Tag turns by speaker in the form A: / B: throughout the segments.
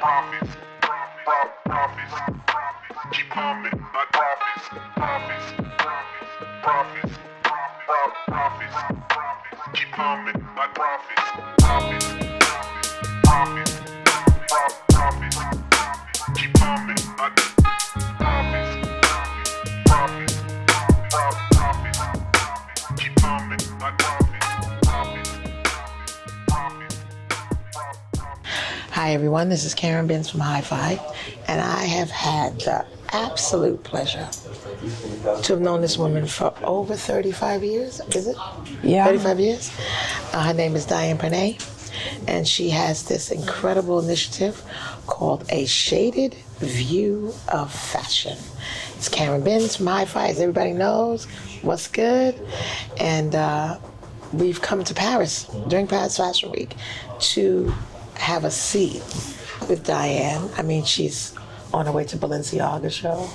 A: profits, profits, keep coming, my profits, profits, profits, profits, keep coming, my profits, profits, profits, profits, keep coming, my profits, profits, profits, keep coming, my profits, profits, profits.
B: Hi everyone, this is Karen Benz from Hi-Fi, and I have had the absolute pleasure to have known this woman for over 35 years, is it?
C: Yeah.
B: 35 years? Her name is Diane Pernet, and she has this incredible initiative called A Shaded View of Fashion. It's Karen Benz from Hi-Fi, as everybody knows. What's good? And we've come to Paris during Paris Fashion Week to have a seat with Diane. I mean, she's on her way to Balenciaga show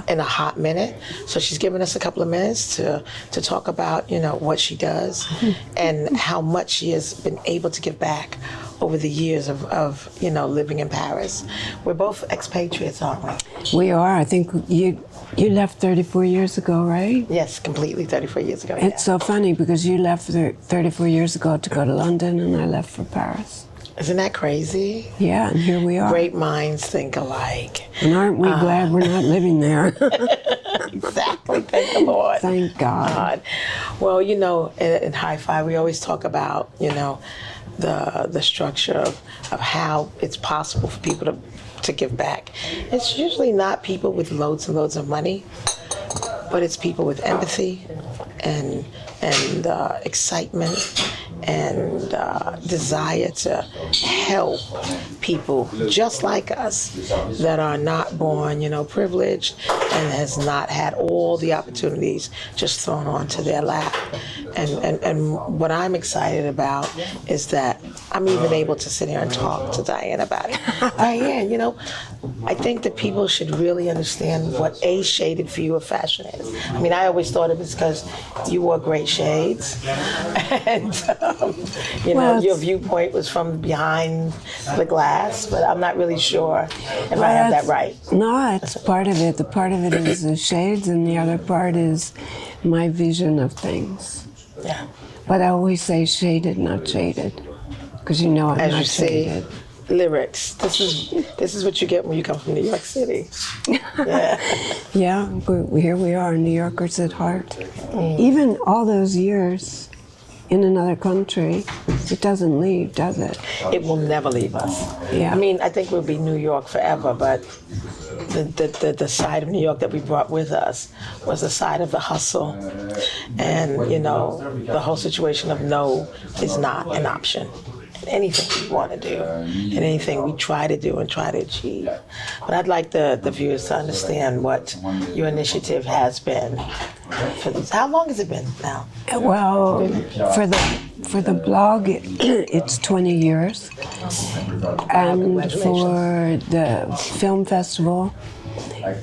B: in a hot minute. So she's given us a couple of minutes to talk about, you know, what she does and how much she has been able to give back over the years of you know, living in Paris. We're both expatriates, aren't we?
C: We are. I think you left 34 years ago, right?
B: Yes, completely 34 years ago.
C: It's so funny because you left 34 years ago to go to London and I left for Paris.
B: Isn't that crazy?
C: Yeah, and here we are.
B: Great minds think alike.
C: And aren't we glad we're not living there?
B: Exactly. Thank the Lord.
C: Thank God.
B: Well, you know, in Hi-Fi, we always talk about, you know, the structure of how it's possible for people to give back. It's usually not people with loads and loads of money, but it's people with empathy and excitement and desire to help people just like us that are not born, you know, privileged and has not had all the opportunities just thrown onto their lap. And what I'm excited about is that I'm even able to sit here and talk to Diane about it. Diane, you know, I think that people should really understand what a shaded view of fashion is. I mean, I always thought it was because you wore great shades, and you know, your viewpoint was from behind the glass. But I'm not really sure if I have that right.
C: No, it's part of it. The part of it is the shades, and the other part is my vision of things.
B: Yeah.
C: But I always say shaded, not shaded, because you know I'm
B: As
C: not
B: you say,
C: shaded.
B: lyrics. This is what you get when you come from New York City. Yeah.
C: Yeah, but here we are, New Yorkers at heart. Even all those years in another country, it doesn't leave, does it?
B: It will never leave us.
C: Yeah.
B: I mean, I think we'll be New York forever, but the side of New York that we brought with us was the side of the hustle. And, you know, the whole situation of no is not an option. Anything we want to do and anything we try to do and try to achieve. But I'd like the viewers to understand what your initiative has been. How long has it been now?
C: Well, for the blog, it's 20 years. And for the film festival,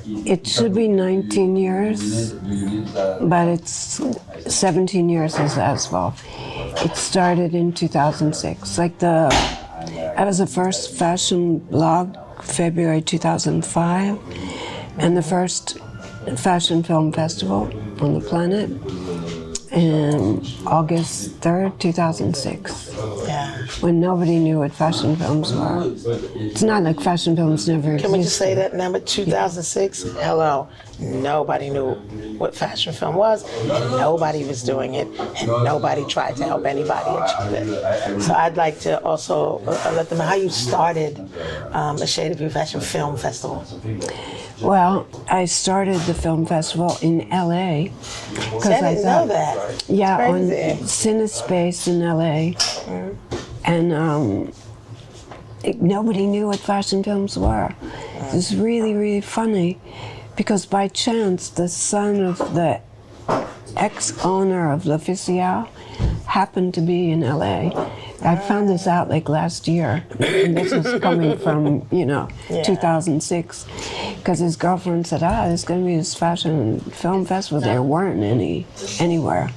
C: it should be 19 years, but it's 17 years as Asphalt. It started in 2006. I was the first fashion blog, February 2005, and the first fashion film festival on the planet, in August 3rd, 2006.
B: Yeah.
C: When nobody knew what fashion films were. It's not like fashion films never existed.
B: Can we just say that number, 2006? Hello. Nobody knew what fashion film was, and nobody was doing it, and nobody tried to help anybody achieve it. So I'd like to also let them know how you started a Shade of View Fashion Film Festival.
C: Well, I started the film festival in LA.
B: I didn't know that.
C: Yeah, on
B: crazy.
C: CineSpace in LA. And nobody knew what fashion films were. It was really, really funny because by chance the son of the ex-owner of L'Official happened to be in LA. I found this out like last year, and this was coming from, 2006, because his girlfriend said, there's going to be this fashion film festival. There weren't any anywhere.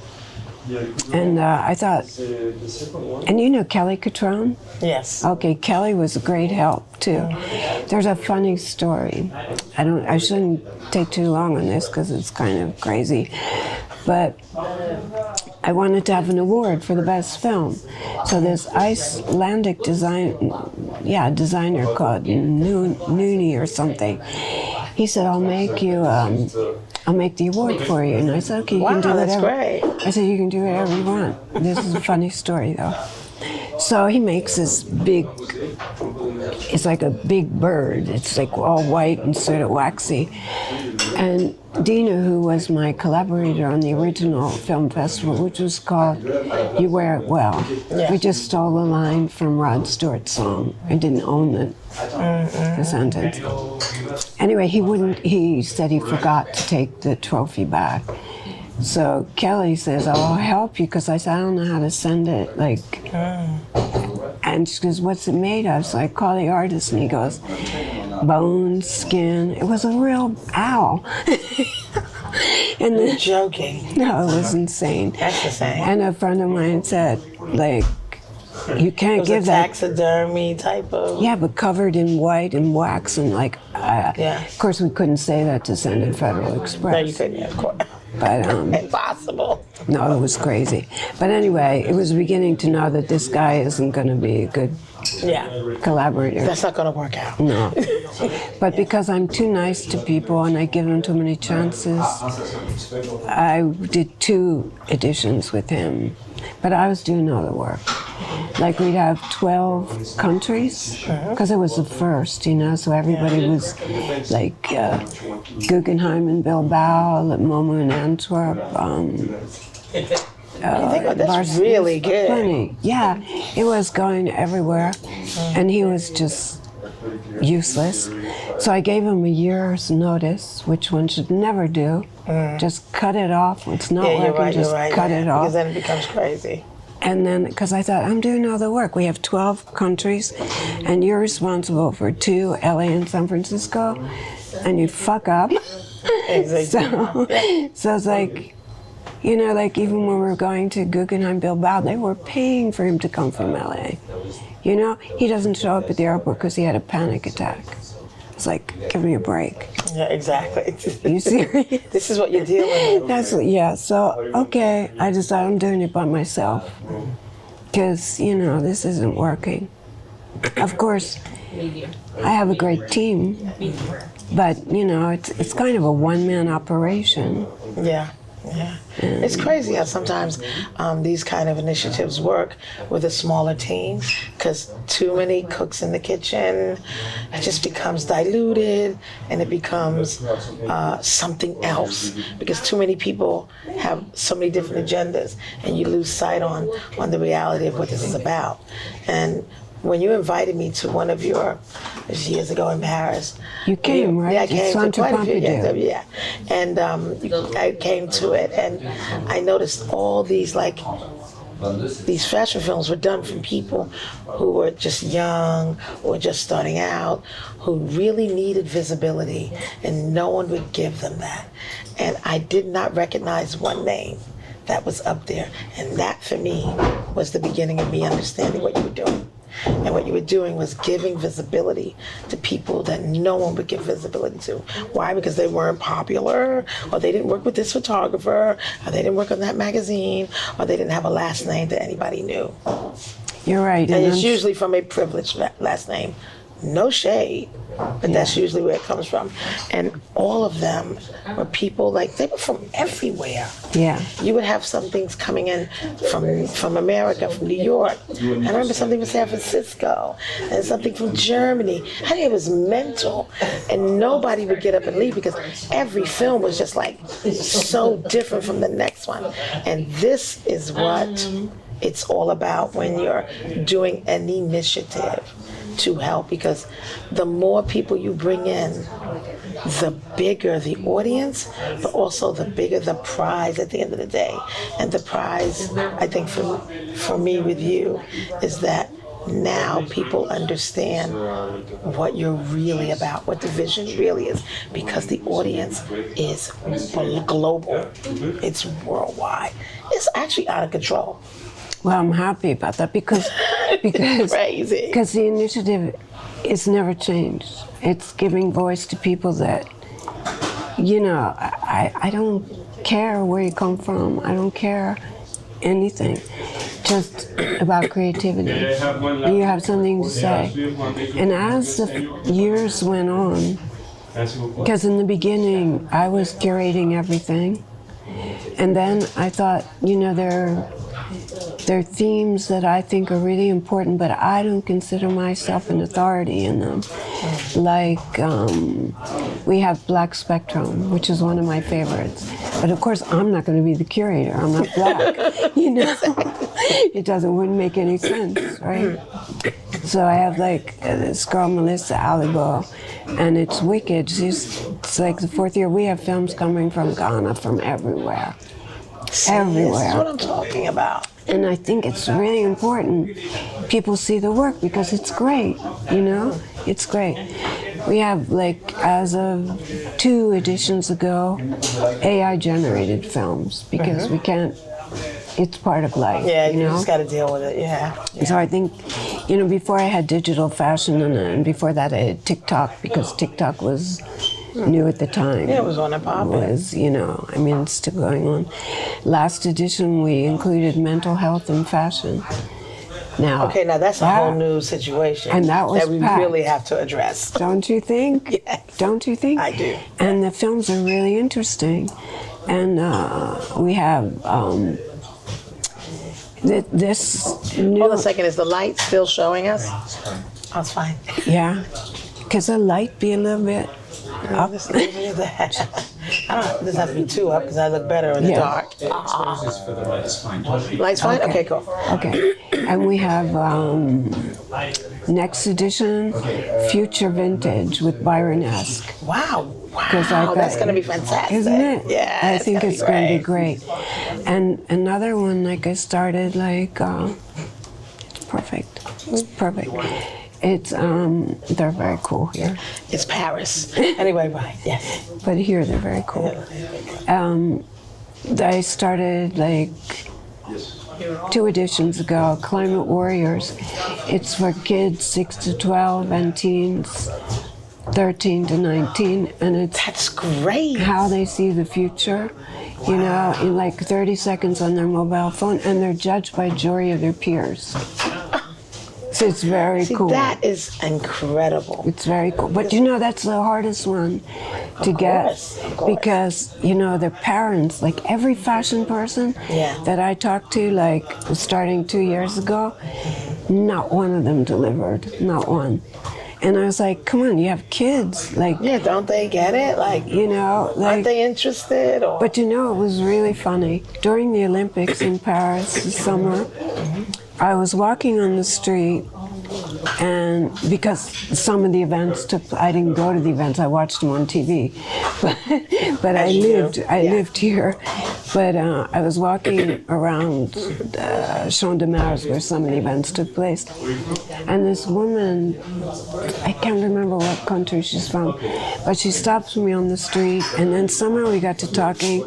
C: And I thought, and you know Kelly Catrone?
B: Yes.
C: Okay, Kelly was a great help too. There's a funny story. I shouldn't take too long on this because it's kind of crazy, but I wanted to have an award for the best film. So this Icelandic designer called Nooni or something. He said, I'll make the award for you. And I said, okay, you can do whatever.
B: That's great.
C: I said, you can do whatever you want. This is a funny story, though. So he makes this big, it's like a big bird. It's like all white and sort of waxy. And Dina, who was my collaborator on the original film festival, which was called You Wear It Well.
B: Yeah.
C: We just stole the line from Rod Stewart's song. I didn't own the sentence. Anyway, he said he forgot to take the trophy back. So Kelly says, I'll help you, because I said, I don't know how to send it. And she goes, what's it made of? So I call the artist, and he goes, bone, skin. It was a real owl. And
B: You're joking.
C: No, it was insane.
B: That's insane.
C: And a friend of mine said, you can't give that.
B: Taxidermy type of.
C: Yeah, but covered in white and wax and
B: Yeah.
C: Of course, we couldn't say that to send it Federal Express.
B: No, you couldn't, of course.
C: But
B: Impossible.
C: no, it was crazy. But anyway, it was beginning to know that this guy isn't going to be a good collaborator.
B: That's not going to work out.
C: No. But because I'm too nice to people and I give them too many chances, I did 2 editions with him. But I was doing all the work. Like we'd have 12 countries, because it was the first, so everybody was like Guggenheim in Bilbao, MoMA in Antwerp.
B: That's really good.
C: Funny. Yeah, it was going everywhere, and he was just useless. So I gave him a year's notice, which one should never do. Just cut it off. It's not working, just cut it off.
B: Because then it becomes crazy.
C: And then, because I thought, I'm doing all the work. We have 12 countries, and you're responsible for 2, LA and San Francisco, and you fuck up.
B: Exactly.
C: So it's like, even when we were going to Guggenheim Bilbao, they were paying for him to come from LA. He doesn't show up at the airport because he had a panic attack. It's like, give me a break.
B: Yeah, exactly.
C: Are you serious?
B: This is what you're dealing with.
C: So, okay, I decided I'm doing it by myself. Because, this isn't working. Of course, I have a great team. But, it's kind of a one-man operation.
B: Yeah. It's crazy how sometimes these kind of initiatives work with a smaller team, because too many cooks in the kitchen, it just becomes diluted and it becomes something else, because too many people have so many different agendas and you lose sight on the reality of what this is about. And when you invited me to one of your years ago in Paris,
C: you came, right?
B: Yeah, I came to quite a few.
C: Pompidou.
B: And I came to it, and I noticed all these fashion films were done from people who were just young or just starting out, who really needed visibility, and no one would give them that. And I did not recognize one name that was up there, and that for me was the beginning of me understanding what you were doing. And what you were doing was giving visibility to people that no one would give visibility to. Why? Because they weren't popular, or they didn't work with this photographer, or they didn't work on that magazine, or they didn't have a last name that anybody knew.
C: You're right.
B: And it's usually from a privileged last name. No shade, but that's usually where it comes from. And all of them were people, they were from everywhere.
C: Yeah.
B: You would have some things coming in from America, from New York. I remember something from San Francisco, and something from Germany. I think it was mental. And nobody would get up and leave, because every film was just so different from the next one. And this is what it's all about when you're doing an initiative to help, because the more people you bring in, the bigger the audience, but also the bigger the prize at the end of the day. And the prize, I think, for me with you, is that now people understand what you're really about, what the vision really is, because the audience is global. It's worldwide. It's actually out of control.
C: Well, I'm happy about that because
B: Crazy.
C: because the initiative is never changed. It's giving voice to people that, you know, I don't care where you come from. I don't care anything. Just about creativity. You have something to say. And as the years went on, because in the beginning I was curating everything, and then I thought, you know, there are themes that I think are really important, but I don't consider myself an authority in them. Like, we have Black Spectrum, which is one of my favorites. But of course, I'm not going to be the curator. I'm not black, you know? Wouldn't make any sense, right? So I have like this girl, Melissa Alibo, and it's wicked. It's like the fourth year. We have films coming from Ghana, from everywhere. Everywhere.
B: This is what I'm talking about.
C: And I think it's really important people see the work because it's great, you know? It's great. We have, like, as of 2 editions ago, AI-generated films because we can't, it's part of life,
B: Yeah,
C: you
B: you
C: know?
B: just got to deal with it, yeah.
C: So I think, you know, before I had digital fashion and before that I had TikTok because TikTok was new at the time.
B: Yeah, it was on and popping.
C: Was, you know, I mean, it's still going on. Last edition, we included mental health in fashion. Now,
B: Okay, now that's a whole new situation
C: and that was
B: we
C: packed.
B: really have to address.
C: Don't you think?
B: Yes.
C: Don't you think?
B: I do.
C: And the films are really interesting. And we have this new...
B: Hold on a second, is the light still showing us? Oh, it's fine.
C: Yeah. Could the light be a little bit up?
B: This is that. I don't this have to be too up because I look better in the dark. Light's fine? Okay, cool.
C: Okay. And we have next edition, Future Vintage with Byron-esque.
B: Wow.
C: Because I
B: Wow,
C: thought-
B: that's going to be fantastic.
C: Isn't it?
B: Yeah.
C: I think it's going to be great. And another one, like I started, like, it's perfect. It's perfect. It's, they're very cool here.
B: It's Paris. Anyway, right, yes.
C: But here they're very cool. I started, like, 2 editions ago, Climate Warriors. It's for kids 6 to 12 and teens 13 to 19, and it's
B: That's great.
C: how they see the future, you know, in like 30 seconds on their mobile phone, and they're judged by jury of their peers. So it's very
B: See,
C: cool.
B: that is incredible.
C: It's very cool. But you know, that's the hardest one to get
B: Of course.
C: because, you know, their parents, like every fashion person that I talked to, like starting 2 years ago, not one of them delivered, not one. And I was like, come on, you have kids. Like,
B: Yeah, don't they get it? Like,
C: you know, like,
B: aren't they interested? Or
C: but you know, it was really funny. During the Olympics in Paris this summer, I was walking on the street, and because some of the events I didn't go to the events, I watched them on TV. But I lived here. But I was walking around Champ de Mars where some of the events took place. And this woman, I can't remember what country she's from, but she stopped me on the street, and then somehow we got to talking,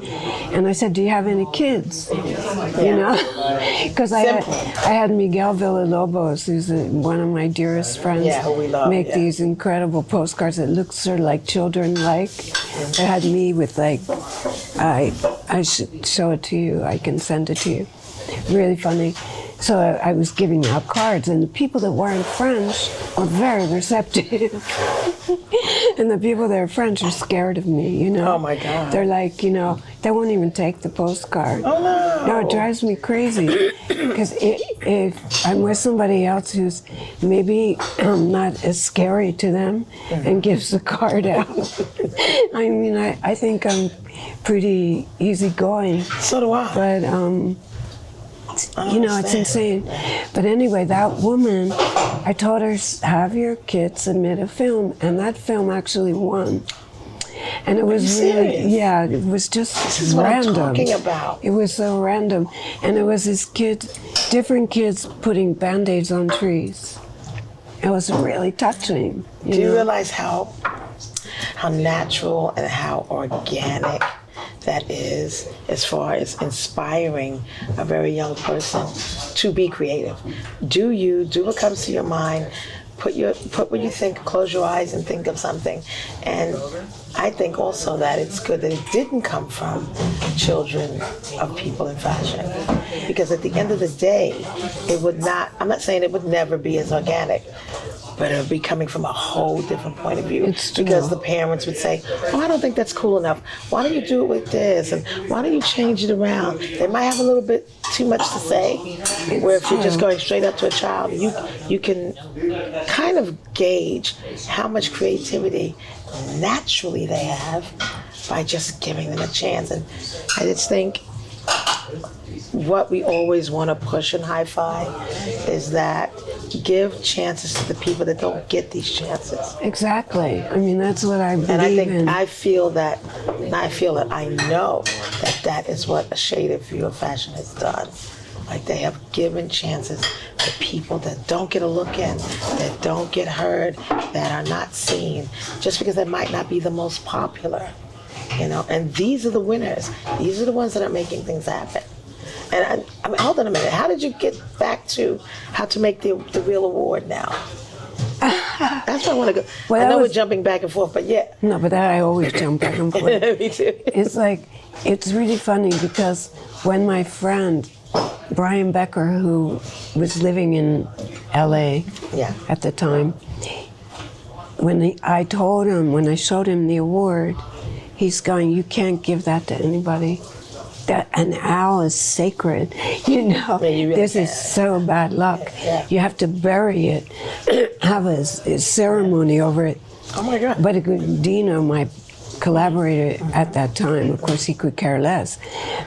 C: and I said, do you have any kids? You know? Because I had Miguel Villalobos, who's one of my dearest friends,
B: who we love,
C: make these incredible postcards that look sort of like children-like. They had me with like, I should show it to you. I can send it to you. Really funny. So I was giving out cards, and the people that weren't French were very receptive. And the people that are French are scared of me, you know?
B: Oh my God.
C: They're like, you know, they won't even take the postcard.
B: Oh no.
C: No, it drives me crazy. Because if I'm with somebody else who's maybe not as scary to them and gives the card out, I mean, I think I'm pretty easygoing.
B: So do I.
C: But, you know, it's insane. But anyway, that woman, I told her, have your kids submit a film, and that film actually won. And it was really,
B: serious?
C: yeah, it was just
B: This is what
C: random.
B: I'm talking about.
C: It was so random. And it was this kid, different kids putting Band-Aids on trees. It was really touching.
B: Do you
C: know?
B: realize how natural and how organic that is, as far as inspiring a very young person to be creative? Do what comes to your mind. Put what you think, close your eyes and think of something. And I think also that it's good that it didn't come from children of people in fashion. Because at the end of the day, it would not, I'm not saying it would never be as organic, but it would be coming from a whole different point of view.
C: It's true.
B: Because the parents would say, oh, I don't think that's cool enough. Why don't you do it with this? And why don't you change it around? They might have a little bit too much to say, where if you're just going straight up to a child, you can kind of gauge how much creativity naturally they have by just giving them a chance. And I just think what we always want to push in hi-fi is that give chances to the people that don't get these chances.
C: Exactly. I mean, that's what I believe
B: And I think
C: in.
B: I know that is what A Shaded View of Fashion has done. Like, they have given chances to people that don't get a look in, that don't get heard, that are not seen, just because they might not be the most popular, you know. And these are the winners. These are the ones that are making things happen. And I mean, hold on a minute. How did you get back to how to make the real award now? That's where I want to go.
C: Well,
B: I know
C: that
B: we're
C: was-
B: jumping back and forth, but yeah.
C: No, but I always jump back and forth.
B: Me too.
C: It's like, it's really funny because when my friend Brian Becker, who was living in LA
B: Yeah.
C: at the time, when I showed him the award, he's going, you can't give that to anybody. That an owl is sacred, you know.
B: Yeah, you really
C: this is
B: can't.
C: so bad luck.
B: Yeah.
C: You have to bury it, have a ceremony over it.
B: Oh my God.
C: But Dino, my collaborator at that time, of course, he could care less.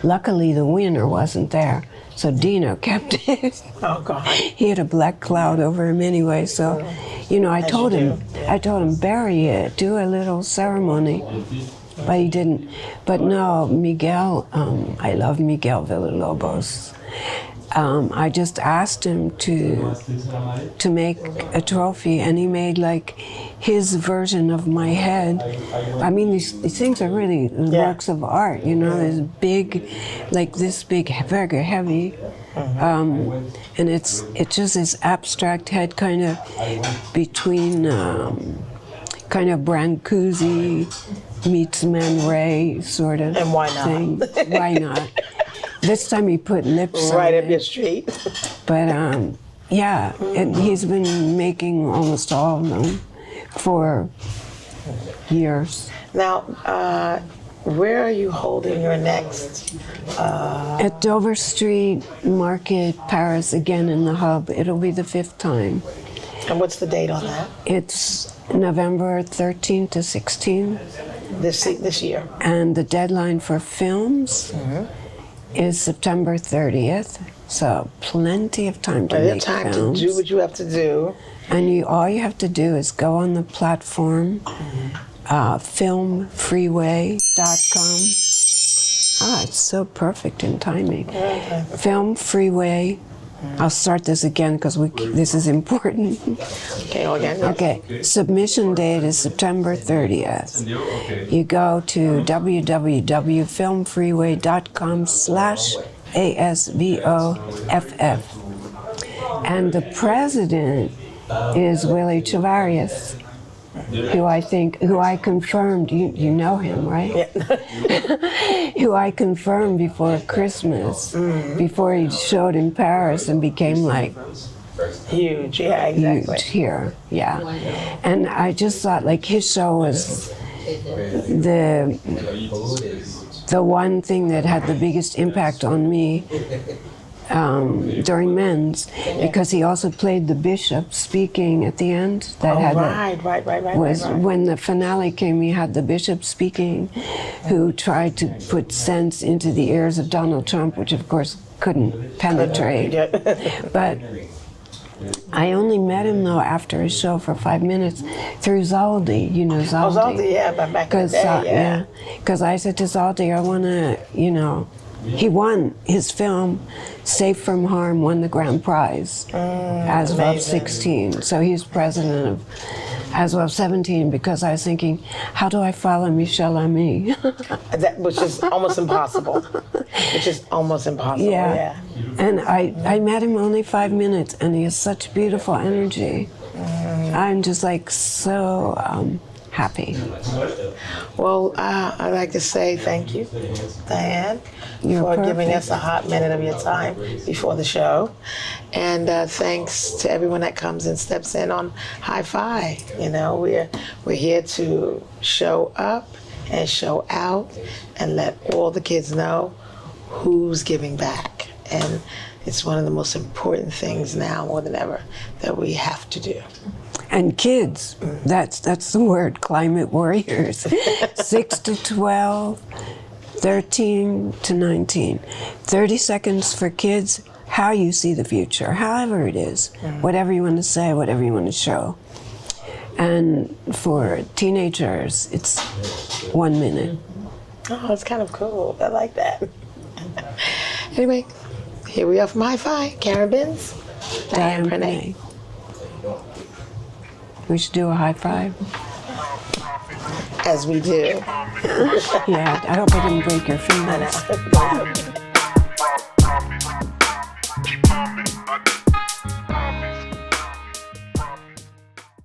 C: Luckily, the winner wasn't there, so Dino kept it.
B: Oh God.
C: He had a black cloud over him anyway, so, you know, I told him, bury it, do a little ceremony. But he didn't. But no, Miguel, I love Miguel Villalobos. I just asked him to make a trophy, and he made like his version of my head. I mean, these things are really works of art, you know. It's big, like this big, very heavy, and it's just this abstract head, kind of between kind of Brancusi meets Man Ray sort of
B: And why not?
C: thing. Why not? This time he put lips
B: Right
C: on
B: up
C: it.
B: your street.
C: But yeah, and he's been making almost all of them for years.
B: Now, where are you holding your next?
C: At Dover Street Market, Paris, again in the Hub. It'll be the 5th time.
B: And what's the date on that?
C: It's November 13th to 16th.
B: This year.
C: And the deadline for films is September 30th. So plenty of time to
B: Plenty of
C: make
B: time
C: films.
B: to do what you have to do.
C: And all you have to do is go on the platform, filmfreeway.com. It's so perfect in timing. Film Freeway. I'll start this again because this is important.
B: Okay, again. Yes.
C: Okay, submission date is September 30th. You go to www.filmfreeway.com/ASVOFF. And the president is Willie Chavarius, who I confirmed, you know him, right? Who I confirmed before Christmas, before he showed in Paris and became like
B: Huge, yeah, exactly.
C: huge here, yeah. And I just thought like his show was the one thing that had the biggest impact on me during Men's, because he also played the bishop speaking at the end. That
B: Right.
C: When the finale came, he had the bishop speaking, who tried to put sense into the ears of Donald Trump, which of course couldn't penetrate.
B: Yeah.
C: But I only met him though after his show for 5 minutes through Zaldi. You know Zaldi?
B: Oh, Zaldi, yeah, but back in the day, yeah.
C: Because I said to Zaldi, I want to, you know, he won his film, Safe from Harm, won the grand prize as of 16. So he's president of as of 17 because I was thinking, how do I follow Michel Ami?
B: Which is almost impossible. Which is almost impossible, yeah.
C: And I met him only 5 minutes, and he has such beautiful energy. I'm just like so happy.
B: Well, I'd like to say thank you, Diane, for giving us a hot minute of your time before the show. And thanks to everyone that comes and steps in on Hi-Fi. You know, we're here to show up and show out and let all the kids know who's giving back. And it's one of the most important things now more than ever that we have to do.
C: And kids, that's the word, climate warriors. 6 to 12, 13 to 19. 30 seconds for kids, how you see the future, however it is, whatever you want to say, whatever you want to show. And for teenagers, it's 1 minute.
B: Oh, that's kind of cool. I like that. Anyway, here we are from Hi-Fi. Karen Binns, Diane Pernet.
C: We should do a high five.
B: As we do.
C: Yeah, I hope I didn't break your fingers.
B: I know.
A: Keep coming.